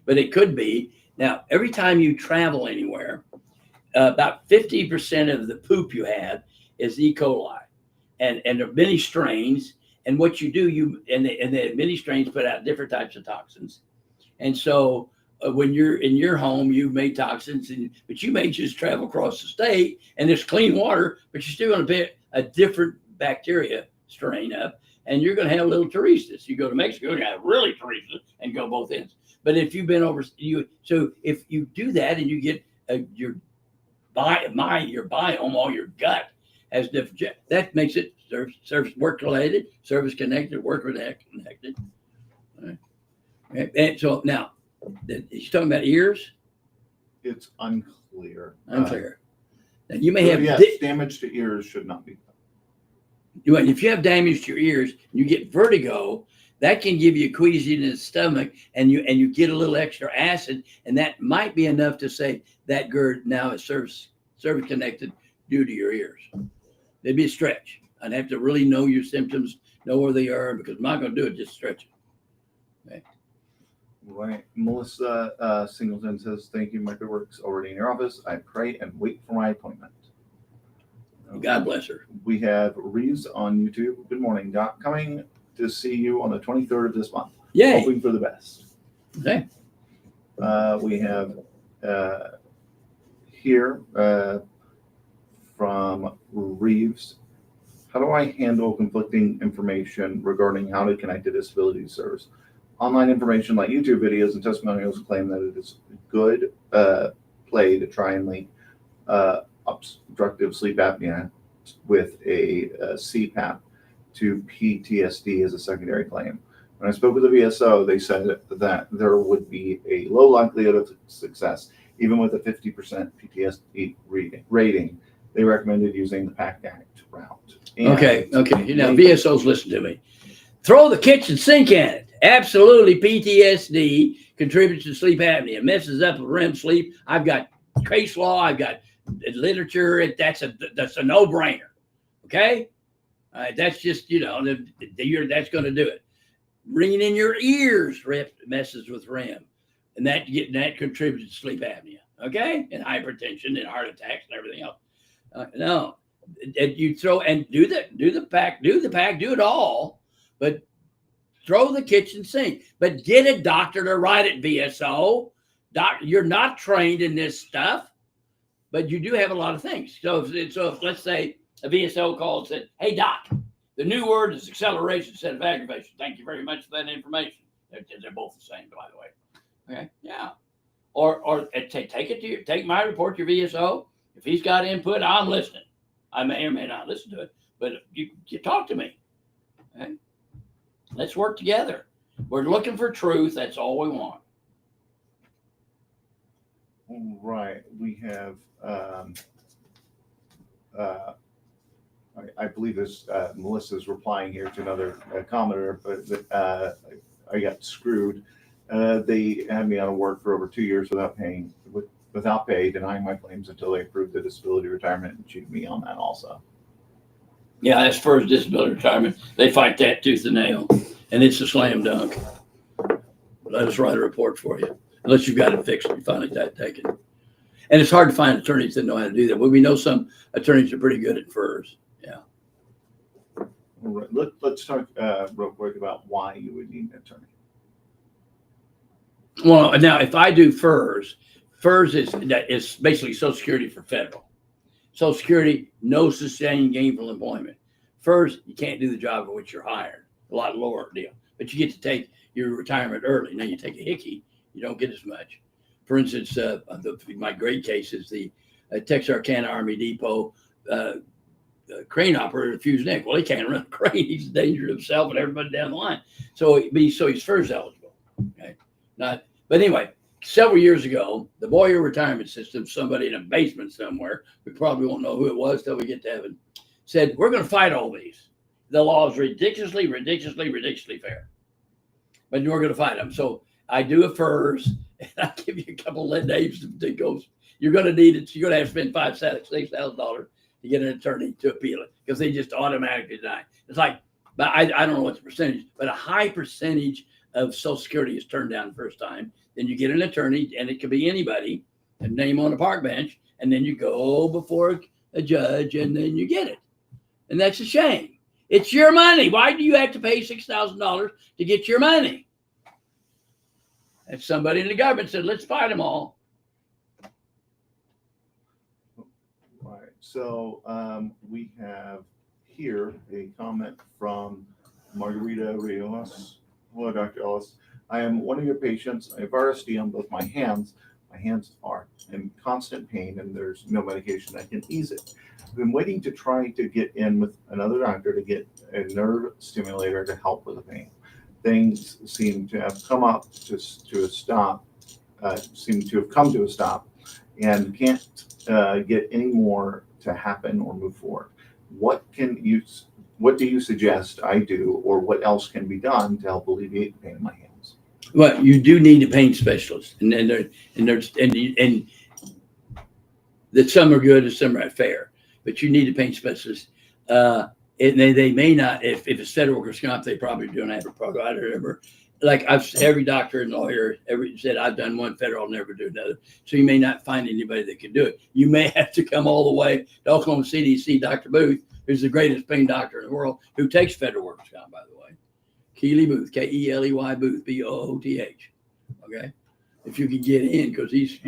But it could be. Now, every time you travel anywhere, about 50% of the poop you have is E. coli. And there are many strains. And what you do, the many strains put out different types of toxins. And so when you're in your home, you've made toxins, but you may just travel across the state and it's clean water, but you're still going to pick a different bacteria strain up. And you're going to have a little turistas. You go to Mexico, you're going to have really turistas and go both ends. But if you've been so if you do that and you get your biome, all your gut has different, that makes it service work related, service connected, work connected. All right. And so now, he's talking about ears. It's unclear. Unclear. Now, you may have Yes, damage to ears should not be. if you have damage to your ears, and you get vertigo, that can give you queasiness in the stomach, and you get a little extra acid, and that might be enough to say that GERD now is service connected due to your ears. It'd be a stretch. I'd have to really know your symptoms, know where they are, because I'm not going to do it, just stretch it. Okay. Right. Melissa Singleton says, thank you. My work's already in your office. I pray and wait for my appointment. God bless her. We have Reeves on YouTube. Good morning, Doc. Coming to see you on the 23rd of this month. Yay. Hoping for the best. Okay. We have here from Reeves. How do I handle conflicting information regarding how to connect to disability service? Online information like YouTube videos and testimonials claim that it is good play to try and link obstructive sleep apnea with a CPAP to PTSD as a secondary claim. When I spoke with the VSO, they said that there would be a low likelihood of success, even with a 50% PTSD rating. They recommended using the PACT Act route. Okay. You know, VSOs, listen to me. Throw the kitchen sink in it. Absolutely, PTSD contributes to sleep apnea. It messes up with REM sleep. I've got case law. I've got literature. That's a no-brainer. Okay, that's just that's going to do it. Ringing in your ears messes with REM, and that contributes to sleep apnea. Okay, and hypertension and heart attacks and everything else. No, you throw and do the PACT, do it all, but throw the kitchen sink. But get a doctor to write it, VSO. You're not trained in this stuff, but you do have a lot of things. So if let's say a VSO called and said, "Hey, Doc, the new word is acceleration instead of aggravation. Thank you very much for that information." They're both the same, by the way. Okay, yeah. Or take my report to your VSO. If he's got input, I'm listening. I may or may not listen to it, but you talk to me. Okay? Let's work together. We're looking for truth. That's all we want. Right. We have, I believe this, Melissa's replying here to another commenter, but I got screwed. They had me out of work for over 2 years without pay, denying my claims until they approved the disability retirement and cheated me on that also. Yeah, as far as disability retirement, they fight that tooth and nail, and it's a slam dunk. Let us write a report for you, unless you've got it fixed and you finally got it taken. And it's hard to find attorneys that know how to do that. But we know some attorneys are pretty good at FERS. Yeah. All right. Let's talk real quick about why you would need an attorney. Well, now if I do FERS is basically Social Security for federal. Social Security, no sustained gainful employment. FERS, you can't do the job for which you're hired. A lot lower deal. But you get to take your retirement early. Now you take a hickey, you don't get as much. For instance, my great case is the Texarkana Army Depot crane operator fused neck. Well, he can't run a crane. He's a danger to himself and everybody down the line. So he's FERS eligible. Okay, but anyway, several years ago, the Boyer retirement system, somebody in a basement somewhere, we probably won't know who it was till we get to heaven, said, we're going to fight all these. The law is ridiculously fair. But we're going to fight them. So I do a FERS, and I give you a couple of names that goes, you're going to need it. You're going to have to spend $5,000-$6,000 to get an attorney to appeal it because they just automatically deny. It's like, but I don't know what the percentage, but a high percentage of Social Security is turned down the first time. Then you get an attorney, and it could be anybody, a name on a park bench, and then you go before a judge, and then you get it. And that's a shame. It's your money. Why do you have to pay $6,000 to get your money? And somebody in the government said, let's fight them all. Right. So we have here a comment from Margarita Rios. Hello, Dr. Ellis. I am one of your patients. I have RSD on both my hands. My hands are in constant pain, and there's no medication that can ease it. I've been waiting to try to get in with another doctor to get a nerve stimulator to help with the pain. Things seem to have come up to a stop. Seem to have come to a stop, and can't get any more to happen or move forward. What do you suggest I do, or what else can be done to help alleviate the pain in my hands? Well, you do need a pain specialist, and that some are good and some are not fair, but you need a pain specialist. And they may not, if it's federal workers' comp, they probably don't have a provider. Like every doctor and lawyer said, I've done one federal, I'll never do another. So you may not find anybody that can do it. You may have to come all the way to Oklahoma City to see Dr. Booth, who's the greatest pain doctor in the world, who takes federal workers' comp, by the way. Keeley Booth, Keley Booth, Booth. Okay, if you could get in, because he's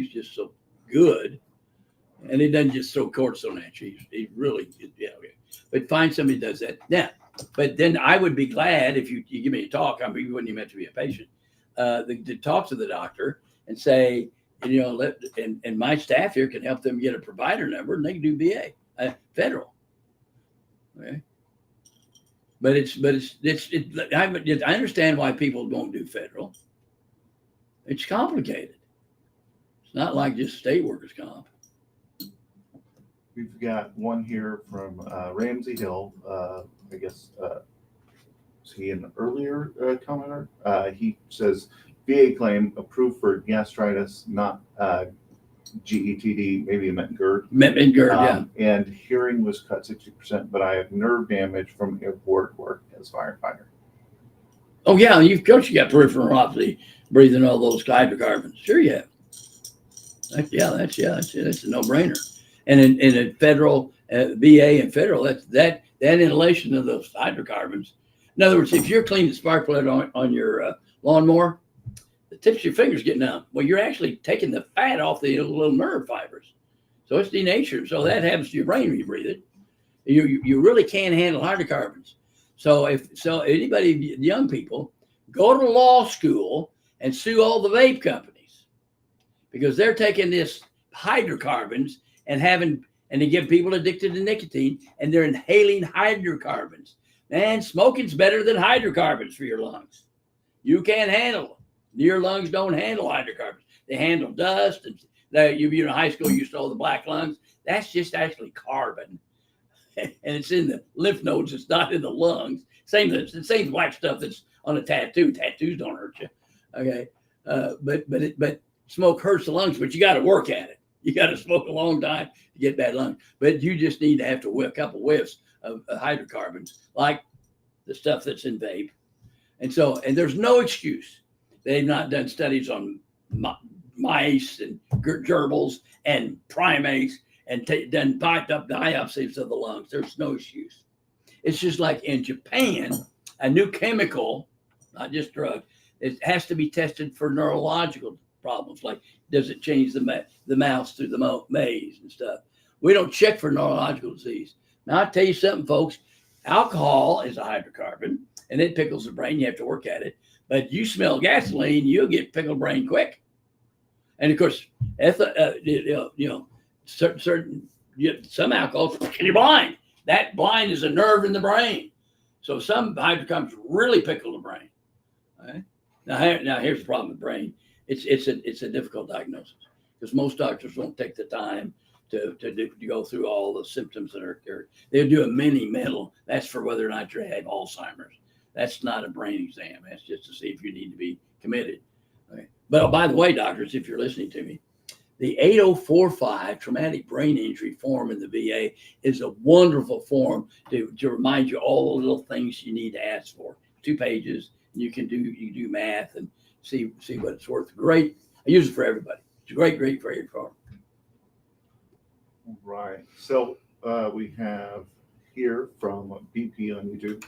just so good, and he doesn't just throw cortisone at you. He really, okay. But find somebody that does that now. But then I would be glad if you give me a talk. I mean, you wouldn't even have to be a patient. To talk to the doctor and say, and my staff here can help them get a provider number, and they can do VA, federal. Okay. But I understand why people don't do federal. It's complicated. It's not like just state workers' comp. We've got one here from Ramsey Hill. I guess, is he an earlier commenter? He says, VA claim approved for gastritis, not GETD, maybe it meant GERD. Yeah. And hearing was cut 60%, but I have nerve damage from airport work as firefighter. Oh, yeah, you got peripheral neuropathy, breathing all those hydrocarbons. Sure you have. That's a no-brainer. And in a federal, VA and federal, that inhalation of those hydrocarbons. In other words, if you're cleaning the spark plug on your lawnmower, the tips of your fingers get numb. Well, you're actually taking the fat off the little nerve fibers. So it's denatured. So that happens to your brain when you breathe it. You really can't handle hydrocarbons. So anybody, young people, go to law school and sue all the vape companies because they're taking this hydrocarbons and they get people addicted to nicotine, and they're inhaling hydrocarbons. Man, smoking's better than hydrocarbons for your lungs. You can't handle them. Your lungs don't handle hydrocarbons. They handle dust. And you in high school, you saw the black lungs. That's just actually carbon. And it's in the lymph nodes. It's not in the lungs. It's the same black stuff that's on a tattoo. Tattoos don't hurt you. Okay. But smoke hurts the lungs, but you got to work at it. You got to smoke a long time to get bad lungs. But you just need to have to whip a couple whiffs of hydrocarbons, like the stuff that's in vape. And there's no excuse. They've not done studies on mice and gerbils and primates and done piped up biopsies of the lungs. There's no excuse. It's just like in Japan, a new chemical, not just drug, it has to be tested for neurological problems. Like, does it change the mouse through the maze and stuff? We don't check for neurological disease. Now, I'll tell you something, folks. Alcohol is a hydrocarbon, and it pickles the brain. You have to work at it. But you smell gasoline, you'll get pickled brain quick. And of course, some alcohols, you're blind. That blind is a nerve in the brain. So some hydrocarbons really pickle the brain. Right? Now here's the problem with brain. It's a difficult diagnosis because most doctors won't take the time to go through all the symptoms that are. They'll do a mini mental. That's for whether or not you have Alzheimer's. That's not a brain exam. That's just to see if you need to be committed. Okay. But by the way, doctors, if you're listening to me, the 8045 traumatic brain injury form in the VA is a wonderful form to remind you all the little things you need to ask for. 2 pages. You do math and see what it's worth. Great. I use it for everybody. It's a great form. Right. So we have here from BP on YouTube.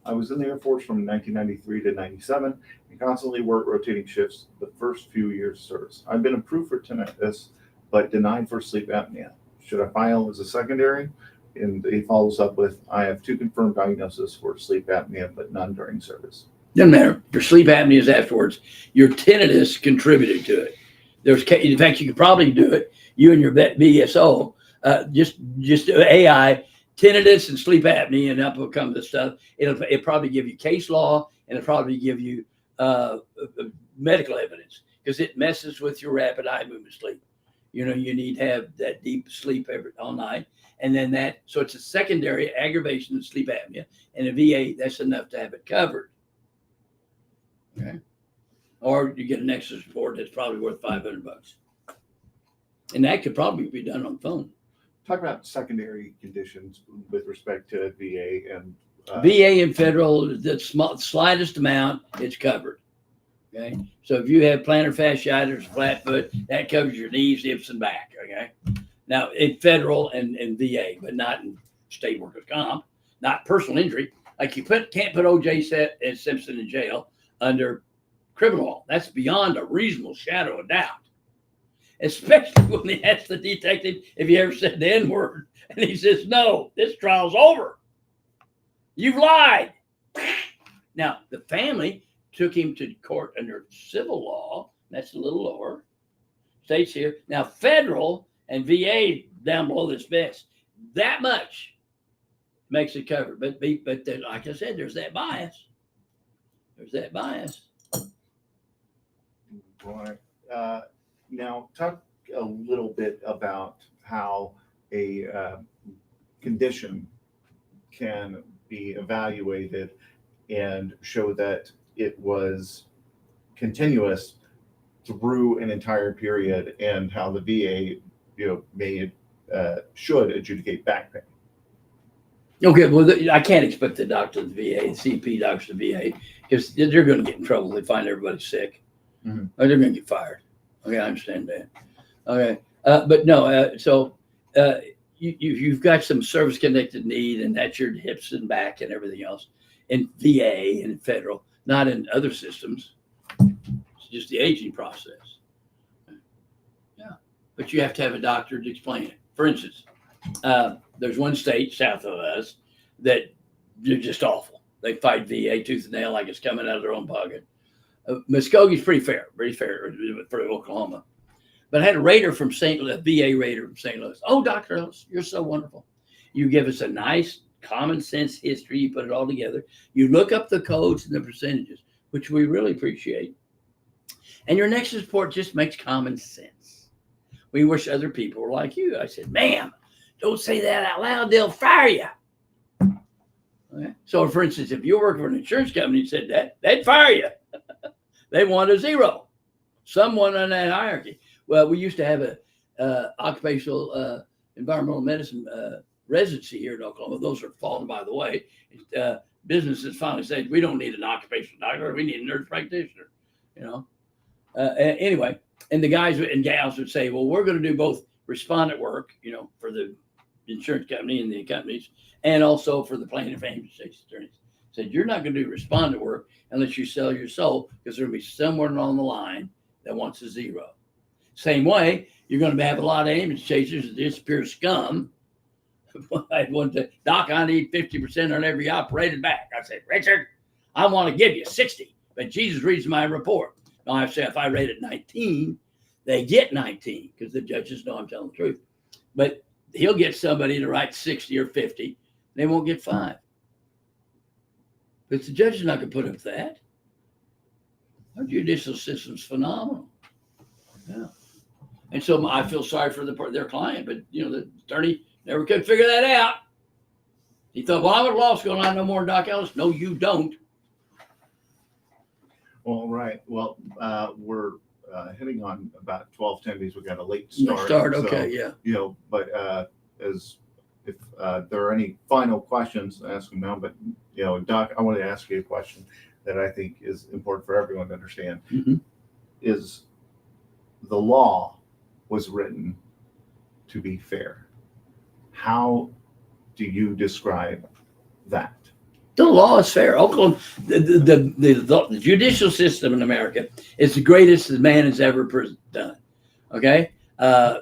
I was in the Air Force from 1993 to 97 and constantly worked rotating shifts the first few years of service. I've been approved for tinnitus, but denied for sleep apnea. Should I file as a secondary? And he follows up with, I have 2 confirmed diagnoses for sleep apnea, but none during service. Doesn't matter. Your sleep apnea is afterwards. Your tinnitus contributed to it. In fact, you could probably do it. You and your VSO, just AI, tinnitus and sleep apnea, and up will come this stuff. It'll probably give you case law, and it'll probably give you medical evidence because it messes with your rapid eye movement sleep. You know, you need to have that deep sleep all night. And then so it's a secondary aggravation of sleep apnea. And a VA, that's enough to have it covered. Okay. Or you get an extra support that's probably worth $500. And that could probably be done on the phone. Talk about secondary conditions with respect to VA and VA and federal, the slightest amount, it's covered. Okay. So if you have plantar fasciitis, flat foot, that covers your knees, hips, and back. Okay. Now, in federal and VA, but not in state workers' comp, not personal injury. Like you can't put O.J. Simpson in jail under criminal law. That's beyond a reasonable shadow of doubt. Especially when they ask the detective if he ever said the N-word. And he says, no, this trial's over. You've lied. Now, the family took him to court under civil law. That's a little lower. States here. Now, federal and VA down below this vest, that much makes it covered. But like I said, there's that bias. There's that bias. Right. Now, talk a little bit about how a condition can be evaluated and show that it was continuous through an entire period, and how the VA, should adjudicate back pain. Okay, well, I can't expect the doctor of the VA, CP doctors of the VA, because they're going to get in trouble. They find everybody sick, or they're going to get fired. Okay, I understand that. Okay, but no. So you've got some service-connected need, and that's your hips and back and everything else in VA and federal, not in other systems. It's just the aging process. Yeah, but you have to have a doctor to explain it. For instance, there's one state south of us that they're just awful. They fight VA tooth and nail like it's coming out of their own pocket. Muskogee's pretty fair for Oklahoma. But I had a rater from St. Louis, a VA rater from St. Louis. Oh, Dr. Ellis, you're so wonderful. You give us a nice common sense history. You put it all together. You look up the codes and the percentages, which we really appreciate. And your next report just makes common sense. We wish other people were like you. I said, ma'am, don't say that out loud. They'll fire you. Okay. So, for instance, if you're working for an insurance company and said that, they'd fire you. They want a zero, someone in that hierarchy. Well, we used to have a occupational environmental medicine residency here in Oklahoma. Those are falling by the way. Businesses finally said, we don't need an occupational doctor. We need a nurse practitioner, Anyway, and the guys and gals would say, well, we're going to do both respondent work, for the insurance company and the companies, and also for the plaintiff and state attorneys. Said, you're not going to do respondent work unless you sell your soul, because there'll be someone along the line that wants a zero. Same way, you're going to have a lot of ambulance chasers that just pure scum. I want to, Doc, I need 50% on every operated back. I said, Richard, I want to give you 60, but Jesus reads my report. Now I say if I rate it 19, they get 19 because the judges know I'm telling the truth. But he'll get somebody to write 60 or 50. They won't get 5. But the judge is not going to put up with that. Our judicial system's phenomenal. Yeah. And so I feel sorry for their client, but the attorney never could figure that out. He thought, well, I'm at law school and I know more than Doc Ellis. No, you don't. All right. Well, we're hitting on about 12:10 because we got a late start. Okay, so, yeah. But if there are any final questions, ask them now. But Doc, I want to ask you a question that I think is important for everyone to understand. Mm-hmm. Is the law was written to be fair? How do you describe that? The law is fair. Oklahoma, the judicial system in America is the greatest that man has ever done. Okay, I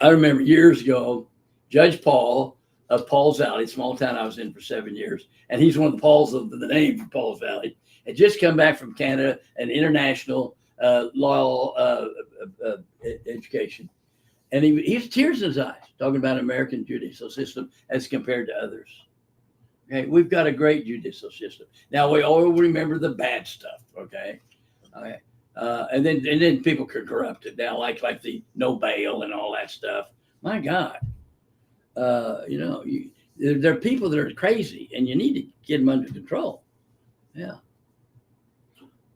remember years ago, Judge Paul of Pauls Valley, small town I was in for 7 years, and he's one of the Pauls of the name for Pauls Valley. Had just come back from Canada, an international law education, and he has tears in his eyes talking about American judicial system as compared to others. Okay, we've got a great judicial system. Now we all remember the bad stuff. Okay, And then people could corrupt it now, like the no bail and all that stuff. My God, there are people that are crazy, and you need to get them under control. Yeah.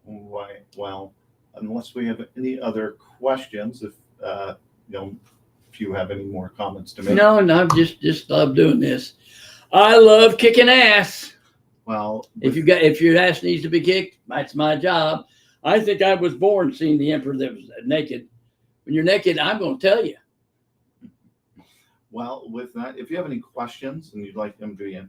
Right. Well, unless we have any other questions, if if you have any more comments to make. No, I just love doing this. I love kicking ass. Well, If your ass needs to be kicked, that's my job. I think I was born seeing the emperor that was naked. When you're naked, I'm going to tell you. Well, with that, if you have any questions and you'd like them to be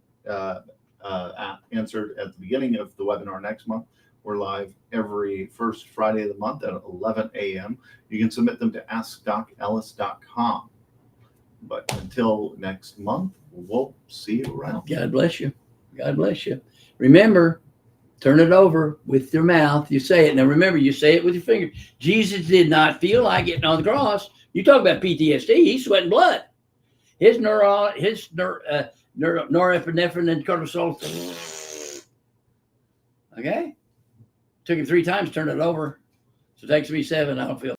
answered at the beginning of the webinar next month, we're live every first Friday of the month at 11 a.m. You can submit them to askdocellis.com. But until next month, we'll see you around. God bless you. God bless you. Remember, turn it over with your mouth. You say it. Now, remember, you say it with your finger. Jesus did not feel like getting on the cross. You talk about PTSD. He's sweating blood. His norepinephrine and cortisol. Okay? Took him 3 times, turned it over. So it takes me 7. I don't feel